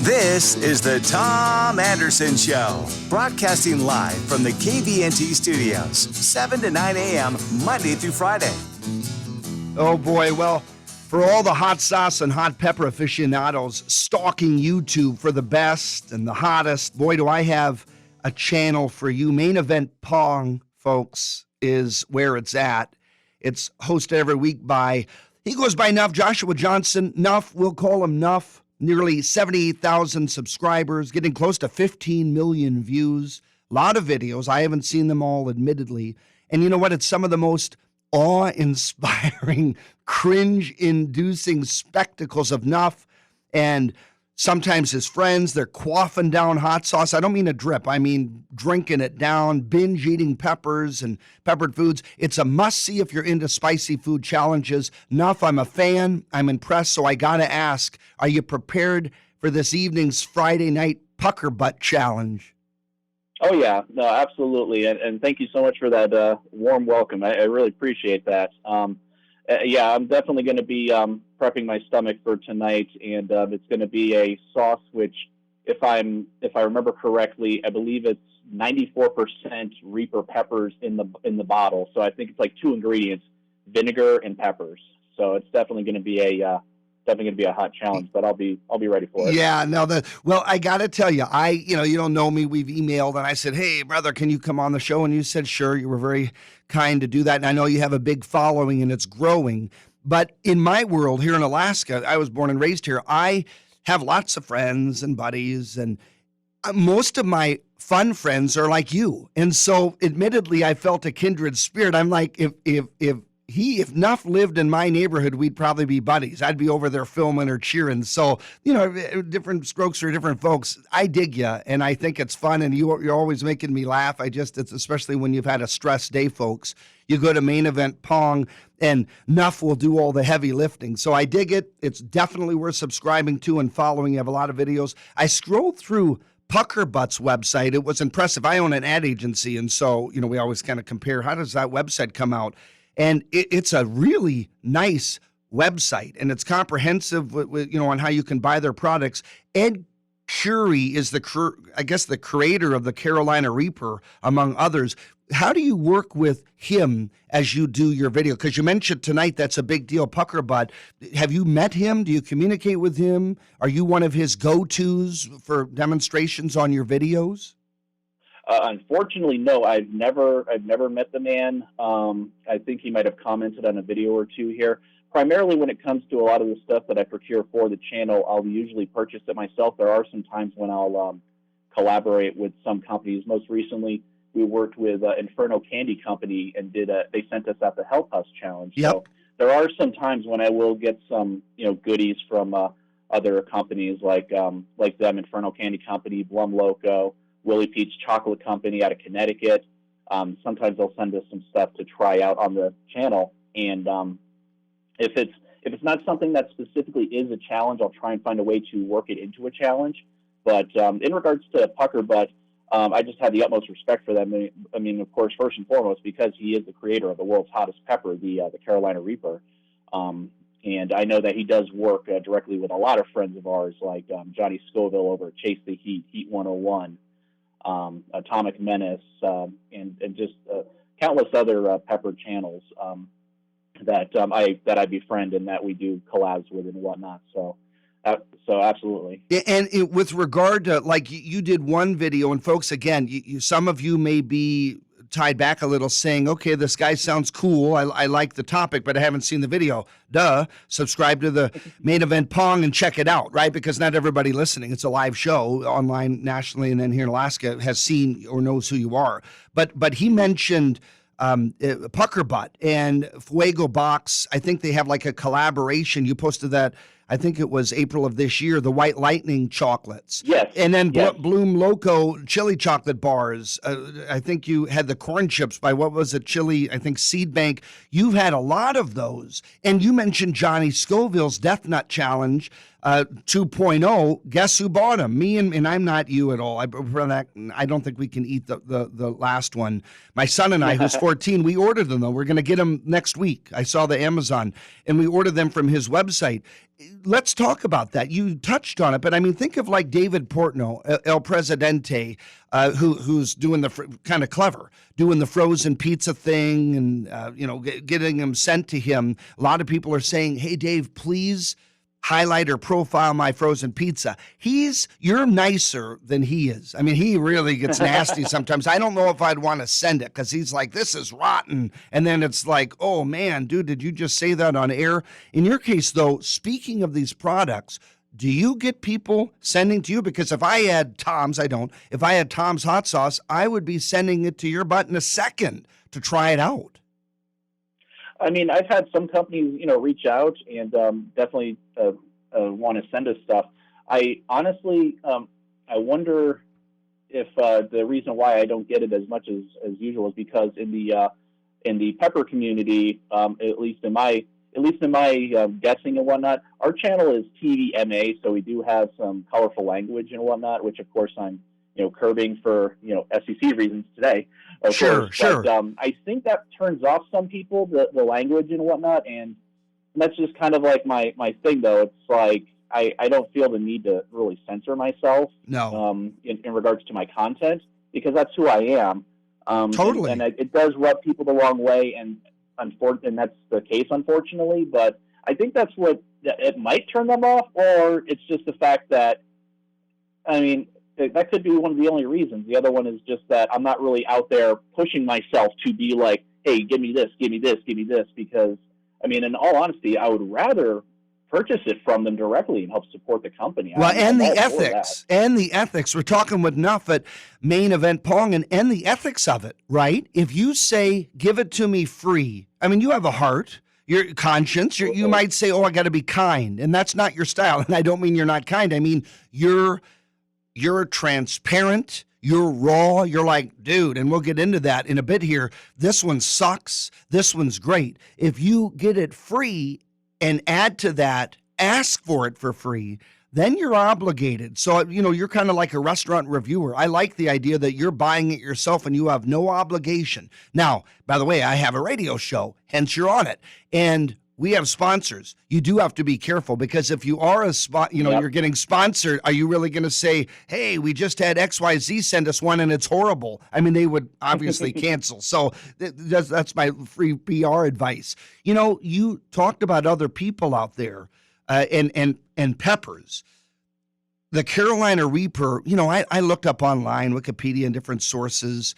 This is the Tom Anderson Show, broadcasting live from the KVNT studios, 7 to 9 a.m., Monday through Friday. Oh, boy. Well, for all the hot sauce and hot pepper aficionados stalking YouTube for the best and the hottest, boy, do I have a channel for you. Main Event Pong, folks, is where it's at. It's hosted every week by, he goes by Nuff, Joshua Johnson. Nuff, we'll call him Nuff. Nearly 78,000 subscribers, getting close to 15 million views. A lot of videos. I haven't seen them all, admittedly. And you know what? It's some of the most awe-inspiring, cringe-inducing spectacles of Nuff. And sometimes his friends, they're quaffing down hot sauce. I don't mean a drip. I mean drinking it down, binge-eating peppers and peppered foods. It's a must-see if you're into spicy food challenges. Nuff, I'm a fan. I'm impressed. So I got to ask, are you prepared for this evening's Friday night pucker butt challenge? Oh, yeah. No, absolutely. And thank you so much for that warm welcome. I really appreciate that. Yeah, I'm definitely going to be prepping my stomach for tonight, and it's going to be a sauce which, if I remember correctly, I believe it's 94% Reaper peppers in the bottle. So I think it's like two ingredients: vinegar and peppers. So it's definitely going to be a hot challenge, but I'll be ready for it. Yeah, no, well, I got to tell you, you don't know me. We've emailed, and I said, hey, brother, can you come on the show? And you said, sure. You were very kind to do that. And I know you have a big following, and it's growing. But in my world here in Alaska, I was born and raised here. I have lots of friends and buddies, and most of my fun friends are like you. And so, admittedly, I felt a kindred spirit. I'm like, if Nuff lived in my neighborhood, we'd probably be buddies. I'd be over there filming or cheering. So, different strokes for different folks. I dig you, and I think it's fun, and you're always making me laugh. It's especially when you've had a stressed day, folks. You go to Main Event Pong, and Nuff will do all the heavy lifting. So I dig it. It's definitely worth subscribing to and following. You have a lot of videos. I scrolled through Pucker Butt's website. It was impressive. I own an ad agency, and so, we always kind of compare, how does that website come out? And it's a really nice website, and it's comprehensive with on how you can buy their products. Ed Curie is the creator of the Carolina Reaper, among others. How do you work with him as you do your video? Because you mentioned tonight that's a big deal, Pucker Butt. Have you met him? Do you communicate with him? Are you one of his go-tos for demonstrations on your videos? Unfortunately, no. I've never met the man. I think he might have commented on a video or two here. Primarily when it comes to a lot of the stuff that I procure for the channel, I'll usually purchase it myself. There are some times when I'll collaborate with some companies. Most recently, we worked with Inferno Candy Company and they sent us out the Help Us Challenge. Yep. So there are some times when I will get some goodies from other companies like them, Inferno Candy Company, Blum Loco, Willie Pete's Chocolate Company out of Connecticut. Sometimes they'll send us some stuff to try out on the channel. And if it's not something that specifically is a challenge, I'll try and find a way to work it into a challenge. But in regards to Pucker Butt, I just have the utmost respect for them. I mean, of course, first and foremost, because he is the creator of the world's hottest pepper, the Carolina Reaper. And I know that he does work directly with a lot of friends of ours, like Johnny Scoville over at Chase the Heat, Heat 101. Atomic Menace, and just countless other pepper channels that I befriend and that we do collabs with and whatnot. So absolutely. And with regard to, like, you did one video, and folks, again, some of you may be tied back a little saying, okay, this guy sounds cool. I like the topic, but I haven't seen the video. Duh. Subscribe to the Main Event Pong and check it out, right? Because not everybody listening, it's a live show online nationally and then here in Alaska, has seen or knows who you are. But he mentioned Pucker Butt and Fuego Box. I think they have like a collaboration. You posted that, I think it was April of this year, the White Lightning chocolates. Yes. And then yes. Bloom Loco chili chocolate bars. I think you had the corn chips by, what was it, Chili, I think Seed Bank. You've had a lot of those. And you mentioned Johnny Scoville's Death Nut Challenge 2.0. Guess who bought them? Me, and I'm not you at all. I don't think we can eat the last one. My son and I, who's 14, we ordered them, though. We're going to get them next week. I saw the Amazon, and we ordered them from his website. let's talk about that. You touched on it, but I mean, think of like David Portnoy, El Presidente, who's doing the kind of clever, doing the frozen pizza thing, and getting them sent to him. A lot of people are saying, "Hey, Dave, please highlight or profile my frozen pizza." You're nicer than he is. I mean, he really gets nasty sometimes. I don't know if I'd want to send it because he's like, "This is rotten," and then it's like, "Oh man, dude, did you just say that on air?" In your case, though, speaking of these products, do you get people sending to you? Because if I had Tom's, I don't. If I had Tom's hot sauce, I would be sending it to your butt in a second to try it out. I mean, I've had some companies, reach out and definitely want to send us stuff. I honestly, I wonder if the reason why I don't get it as much as usual is because in the pepper community, at least in my guessing and whatnot, our channel is TVMA, so we do have some colorful language and whatnot, which of course I'm curbing for SEC reasons today. Sure. But I think that turns off some people, the language and whatnot, and that's just kind of like my thing, though. It's like I don't feel the need to really censor myself. No. In regards to my content, because that's who I am. Totally. And it does rub people the wrong way, and that's the case, unfortunately. But I think that's what it might turn them off, or it's just the fact that, I mean, that could be one of the only reasons. The other one is just that I'm not really out there pushing myself to be like, hey, give me this, give me this, give me this, because, I mean, in all honesty, I would rather purchase it from them directly and help support the company. Well, and the ethics. We're talking with Nuff at Main Event Pong, and the ethics of it, right? If you say, give it to me free, I mean, you have a heart, your conscience, you might say, oh, I got to be kind, and that's not your style. And I don't mean you're not kind. I mean, you're transparent, you're raw, you're like, dude, and we'll get into that in a bit here. This one sucks. This one's great. If you get it free and add to that, ask for it for free, then you're obligated. So, you're kind of like a restaurant reviewer. I like the idea that you're buying it yourself and you have no obligation. Now, by the way, I have a radio show, hence you're on it. And we have sponsors. You do have to be careful, because if you are you're getting sponsored, are you really going to say, hey, we just had XYZ send us one and it's horrible? I mean, they would obviously cancel. So that's my free PR advice. You talked about other people out there and peppers. The Carolina Reaper, I looked up online, Wikipedia, and different sources.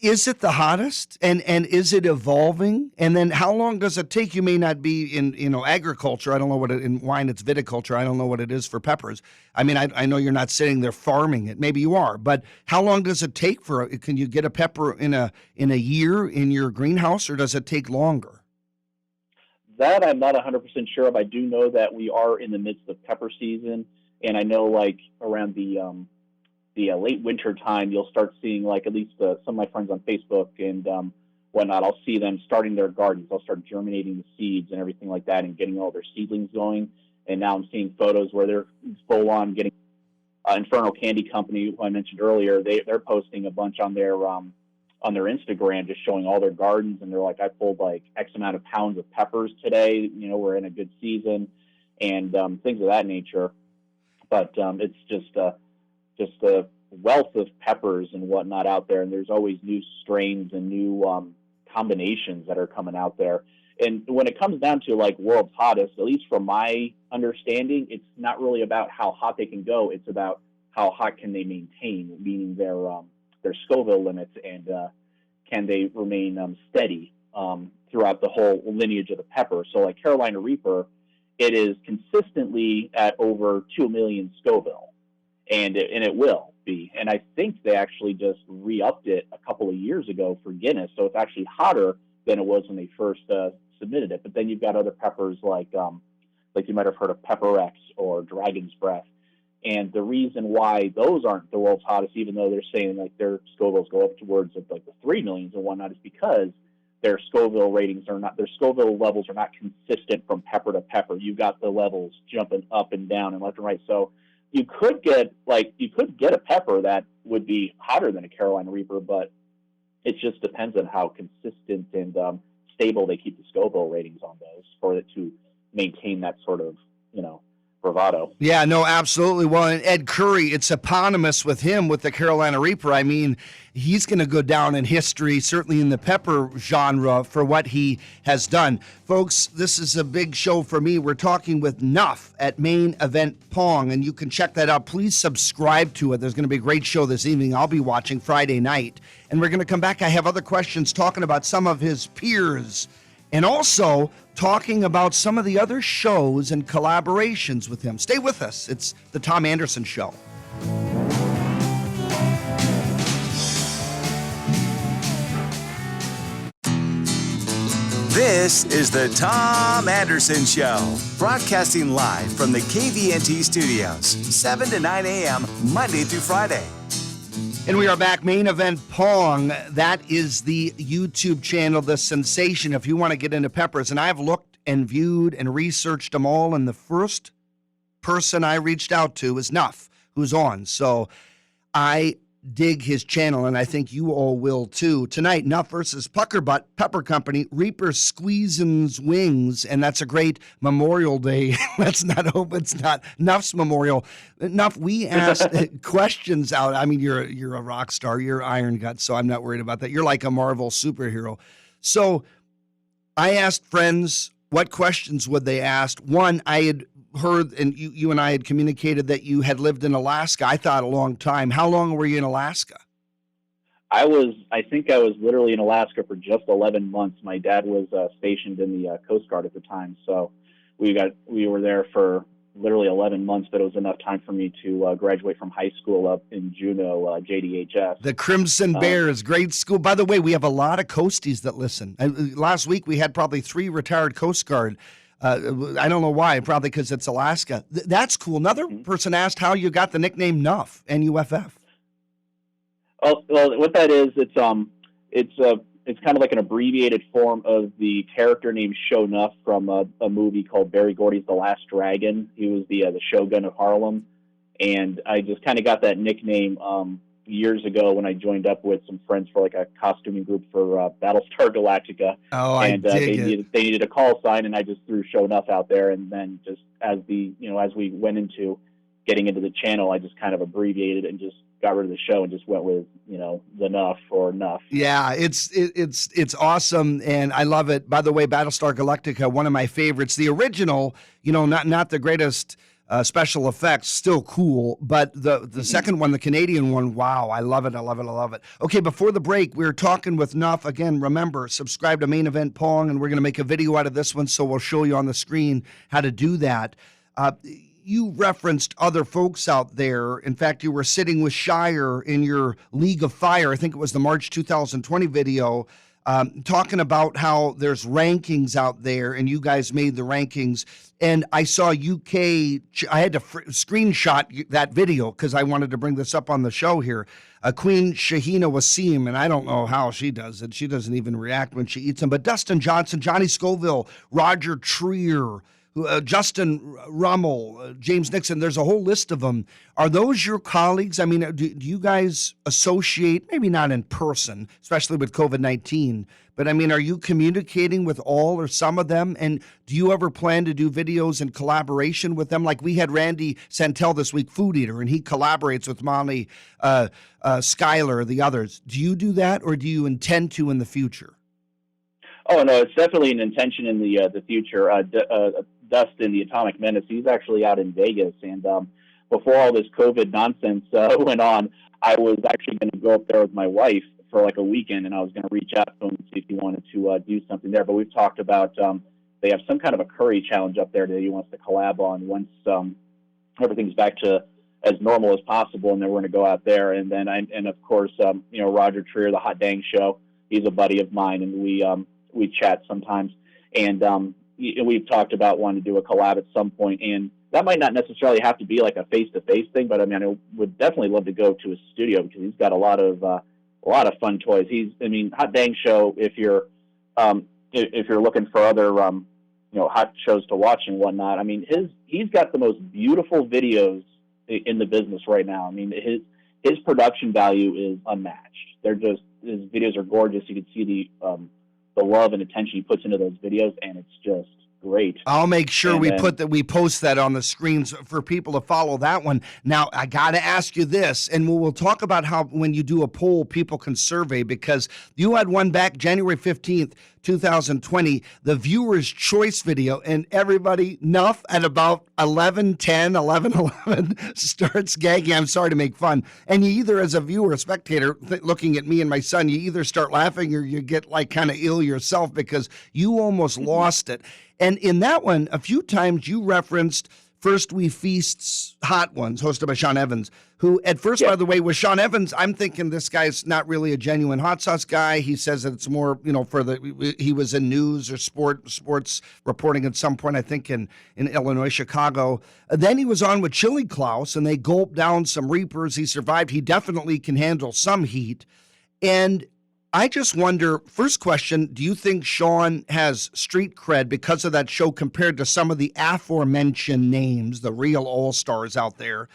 Is it the hottest, and is it evolving? And then how long does it take? You may not be in agriculture. I don't know in wine it's viticulture. I don't know what it is for peppers. I mean, I know you're not sitting there farming it. Maybe you are, but how long does it take can you get a pepper in a year in your greenhouse, or does it take longer? That I'm not 100% sure of. I do know that we are in the midst of pepper season, and I know like around the late winter time, you'll start seeing like at least some of my friends on Facebook and whatnot. I'll see them starting their gardens. They'll start germinating the seeds and everything like that, and getting all their seedlings going. And now I'm seeing photos where they're full on getting. Infernal Candy Company, who I mentioned earlier, they're posting a bunch on their Instagram, just showing all their gardens, and they're like, I pulled like X amount of pounds of peppers today. We're in a good season, and things of that nature. But it's just the wealth of peppers and whatnot out there, and there's always new strains and new combinations that are coming out there. And when it comes down to like world's hottest, at least from my understanding, it's not really about how hot they can go. It's about how hot can they maintain, meaning their Scoville limits, and can they remain steady throughout the whole lineage of the pepper. So like Carolina Reaper, it is consistently at over 2 million Scoville. And it will be. And I think they actually just re-upped it a couple of years ago for Guinness, so it's actually hotter than it was when they first submitted it. But then you've got other peppers like you might have heard of Pepper X or Dragon's Breath. And the reason why those aren't the world's hottest, even though they're saying like their Scovilles go up towards of like the 3 millions and whatnot, is because their Scoville levels are not consistent from pepper to pepper. You've got the levels jumping up and down and left and right. So you could get a pepper that would be hotter than a Carolina Reaper, but it just depends on how consistent and stable they keep the Scoville ratings on those for it to maintain that sort of bravado. Yeah, no, absolutely. Well, and Ed Curry, it's eponymous with him with the Carolina Reaper. I mean, he's going to go down in history, certainly in the pepper genre, for what he has done. Folks, this is a big show for me. We're talking with Nuff at Main Event Pong, and you can check that out. Please subscribe to it. There's going to be a great show this evening. I'll be watching Friday night. And we're going to come back. I have other questions talking about some of his peers and also talking about some of the other shows and collaborations with him. Stay with us. It's the Tom Anderson Show. This is the Tom Anderson Show, broadcasting live from the KVNT studios, 7 to 9 a.m., Monday through Friday. And we are back. Main Event Pong. That is the YouTube channel, the sensation, if you want to get into peppers. And I've looked and viewed and researched them all. And the first person I reached out to is Nuff, who's on. So I dig his channel, and I think you all will too. Tonight, Nuff versus Puckerbutt Pepper Company, Reaper Squeezin's Wings, and that's a great Memorial Day. Let's not hope it's not Nuff's Memorial. Nuff, we asked questions out. I mean, you're a rock star, you're Iron Gut, so I'm not worried about that. You're like a Marvel superhero. So I asked friends what questions would they ask. One, I had heard, and you and I had communicated that you had lived in Alaska, I thought a long time. How long were you in Alaska? I think I was literally in Alaska for just 11 months. My dad was stationed in the Coast Guard at the time. So we were there for literally 11 months, but it was enough time for me to graduate from high school up in Juneau, JDHS. The Crimson Bears, great school. By the way, we have a lot of Coasties that listen. Last week we had probably 3 retired Coast Guard. I don't know why, probably because it's Alaska. That's cool. Another person asked how you got the nickname Nuff, N-U-F-F. Well, what that is, it's kind of like an abbreviated form of the character named Show Nuff from a movie called Barry Gordy's The Last Dragon. He was the Shogun of Harlem, and I just kind of got that nickname years ago when I joined up with some friends for like a costuming group for Battlestar Galactica. Oh, and they needed a call sign, and I just threw Show Nuff out there, and then just as we went into getting into the channel, I just kind of abbreviated it and just got rid of the show and just went with the Nuff or Nuff. Yeah, it's awesome, and I love it. By the way, Battlestar Galactica, one of my favorites. The original, not the greatest special effects, still cool, but the second one, the Canadian one, wow, I love it. Okay, before the break, we were talking with Nuff. Again, remember, subscribe to Main Event Pong, and we're going to make a video out of this one, so we'll show you on the screen how to do that. You referenced other folks out there. In fact, you were sitting with Shire in your League of Fire. I think it was the March 2020 video, talking about how there's rankings out there, and you guys made the rankings. And I saw UK, I had to screenshot that video because I wanted to bring this up on the show here. Queen Shahina Wasim, and I don't know how she does it. She doesn't even react when she eats them. But Dustin Johnson, Johnny Scoville, Roger Trier, Justin Rummel, James Nixon, there's a whole list of them. Are those your colleagues? I mean, do you guys associate, maybe not in person, especially with COVID-19, but I mean, are you communicating with all or some of them? And do you ever plan to do videos in collaboration with them? Like we had Randy Santel this week, Food Eater, and he collaborates with Molly Schuyler, the others. Do you do that, or do you intend to in the future? Oh, no, it's definitely an intention in the future. Dustin, the Atomic Menace, he's actually out in Vegas. And before all this COVID nonsense went on, I was actually going to go up there with my wife for like a weekend, and I was going to reach out to him and see if he wanted to do something there. But we've talked about they have some kind of a curry challenge up there that he wants to collab on once everything's back to as normal as possible, and then we're going to go out there. And then, of course, Roger Trier, the Hot Dang Show, he's a buddy of mine, and we chat sometimes. And we've talked about wanting to do a collab at some point, and that might not necessarily have to be like a face-to-face thing, but I mean, I would definitely love to go to his studio because he's got a lot of fun toys. Hot Dang Show. If you're looking for other hot shows to watch and whatnot, I mean, he's got the most beautiful videos in the business right now. I mean, his production value is unmatched. His videos are gorgeous. You can see the love and attention he puts into those videos, and it's just great. I'll make sure And then, we post that on the screens for people to follow that one. Now, I got to ask you this, and we'll talk about how when you do a poll, people can survey, because you had one back January 15th, 2020, the viewer's choice video, and everybody, Nuff, at about 11:11 starts gagging. I'm sorry to make fun. And you either, as a viewer, a spectator, looking at me and my son, you either start laughing or you get like kind of ill yourself because you almost lost it. And in that one, a few times you referenced First We Feast's Hot Ones, hosted by Sean Evans, who at first, by the way, was Sean Evans. I'm thinking this guy's not really a genuine hot sauce guy. He says that it's more, he was in news or sports reporting at some point, I think in Illinois, Chicago. Then he was on with Chili Klaus, and they gulped down some Reapers. He survived. He definitely can handle some heat. And I just wonder, first question, do you think Sean has street cred because of that show compared to some of the aforementioned names, the real all-stars out there?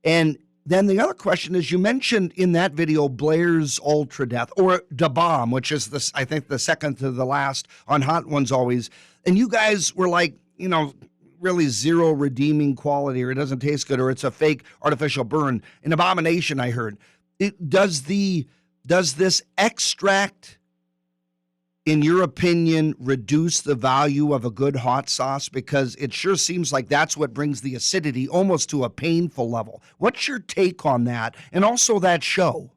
And then the other question is, you mentioned in that video Blair's Ultra Death, or Da Bomb, which is, I think, the second to the last on Hot Ones always. And you guys were like, really zero redeeming quality, or it doesn't taste good, or it's a fake artificial burn. An abomination, I heard. Does this extract, in your opinion, reduce the value of a good hot sauce? Because it sure seems like that's what brings the acidity almost to a painful level. What's your take on that? And also that show?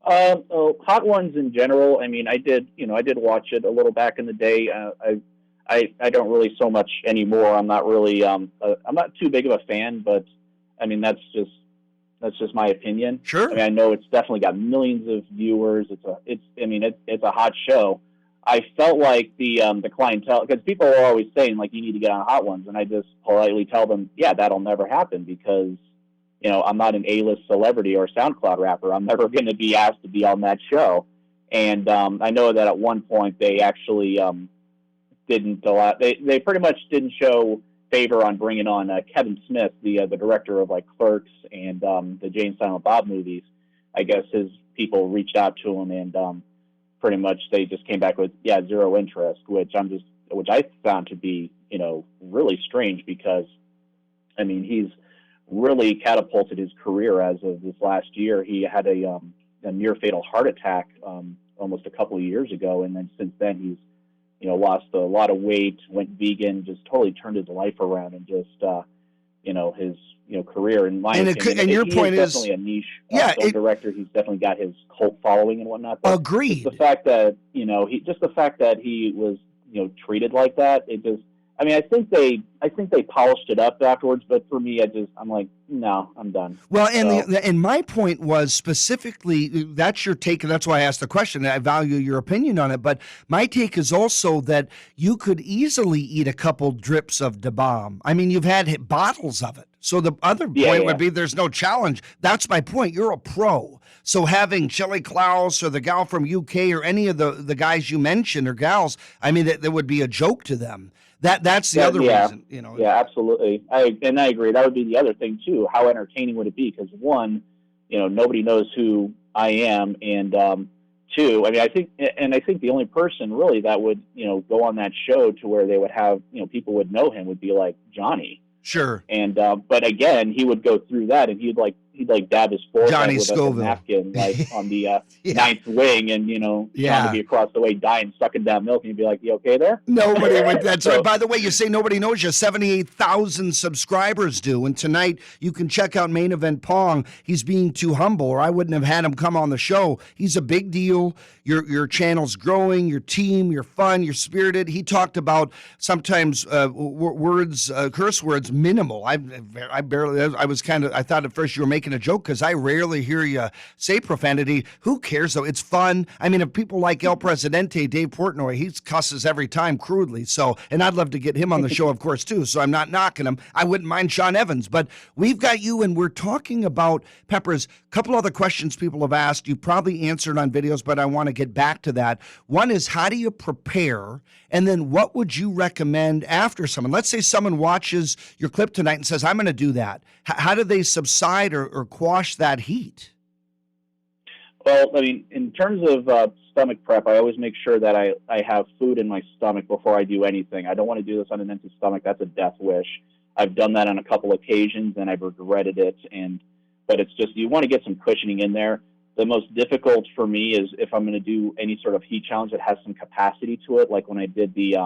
Hot Ones in general, I mean, I did watch it a little back in the day. I don't really so much anymore. I'm not really, I'm not too big of a fan, but I mean, that's just my opinion. Sure. I mean, I know it's definitely got millions of viewers. It's a hot show. I felt like the clientele, because people are always saying like you need to get on Hot Ones, and I just politely tell them, yeah, that'll never happen because I'm not an A-list celebrity or SoundCloud rapper. I'm never going to be asked to be on that show. And I know that at one point they actually didn't allow. They pretty much didn't show favor on bringing on Kevin Smith, the director of like Clerks and the Jay and Silent Bob movies. I guess his people reached out to him, and pretty much they just came back with zero interest, which I found to be really strange, because I mean he's really catapulted his career as of this last year. He had a near fatal heart attack almost a couple of years ago, and then since then he's lost a lot of weight, went vegan, just totally turned his life around, and just, his, career. In my opinion, and your point is definitely a niche film director. He's definitely got his cult following and whatnot. But agreed. The fact that he was, treated like that, it just, I mean, I think they polished it up afterwards, but for me, I'm like, no, I'm done. Well, and my point was specifically, that's your take, and that's why I asked the question. I value your opinion on it, but my take is also that you could easily eat a couple drips of Da Bomb. I mean, you've had bottles of it. So the other point would be there's no challenge. That's my point. You're a pro. So having Chili Klaus or the gal from UK or any of the guys you mentioned or gals, I mean, that would be a joke to them. That's the other reason, Yeah, absolutely. I agree. That would be the other thing too. How entertaining would it be? Because one, nobody knows who I am, and two, I mean, I think the only person really that would go on that show to where they would have people would know him would be like Johnny. Sure. And but again, he would go through that, and he'd dab his forehead Johnny with Scoville. a napkin on the ninth wing, and John would be across the way dying, sucking down milk, and you'd be like, "You okay there?" Nobody would. That's right. By the way, you say nobody knows you. 78,000 subscribers do, and tonight you can check out Main Event Pong. He's being too humble, or I wouldn't have had him come on the show. He's a big deal. Your channel's growing. Your team, you're fun. You're spirited. He talked about sometimes curse words minimal. I thought at first you were making a joke because I rarely hear you say profanity. Who cares though? It's fun. I mean, if people like El Presidente, Dave Portnoy, he cusses every time crudely. So, and I'd love to get him on the show, of course, too. So I'm not knocking him. I wouldn't mind Sean Evans, but we've got you, and we're talking about Peppers. A couple other questions people have asked. You probably answered on videos, but I want to get back to that. One is, how do you prepare? And then what would you recommend after someone? Let's say someone watches your clip tonight and says, I'm going to do that. How do they subside or quash that heat? Well, I mean, in terms of stomach prep, I always make sure that I have food in my stomach before I do anything. I don't want to do this on an empty stomach. That's a death wish. I've done that on a couple occasions, and I've regretted it. But it's just you want to get some cushioning in there. The most difficult for me is if I'm going to do any sort of heat challenge that has some capacity to it, like when I did the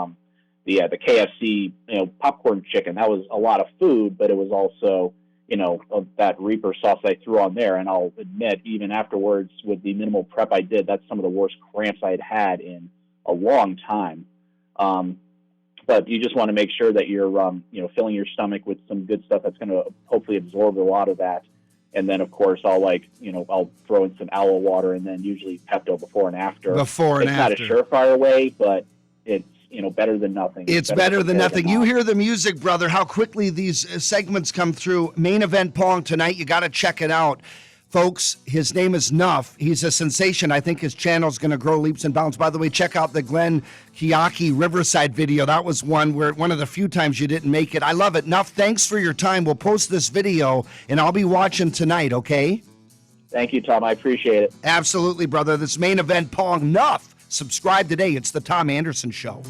KFC popcorn chicken. That was a lot of food, but it was also of that Reaper sauce I threw on there. And I'll admit, even afterwards, with the minimal prep I did, that's some of the worst cramps I had in a long time. But you just want to make sure that you're, filling your stomach with some good stuff that's going to hopefully absorb a lot of that. And then, of course, I'll throw in some aloe water and then usually Pepto before and after. It's not a surefire way, but it's better than nothing. It's better than nothing. You hear the music, brother, how quickly these segments come through. Main Event Pong tonight. You got to check it out. Folks, his name is Nuff. He's a sensation. I think his channel's going to grow leaps and bounds. By the way, check out the Glenn Kiyaki Riverside video. That was one of the few times you didn't make it. I love it. Nuff, thanks for your time. We'll post this video, and I'll be watching tonight, okay? Thank you, Tom. I appreciate it. Absolutely, brother. This Main Event Pong Nuff. Subscribe today. It's the Tom Anderson Show.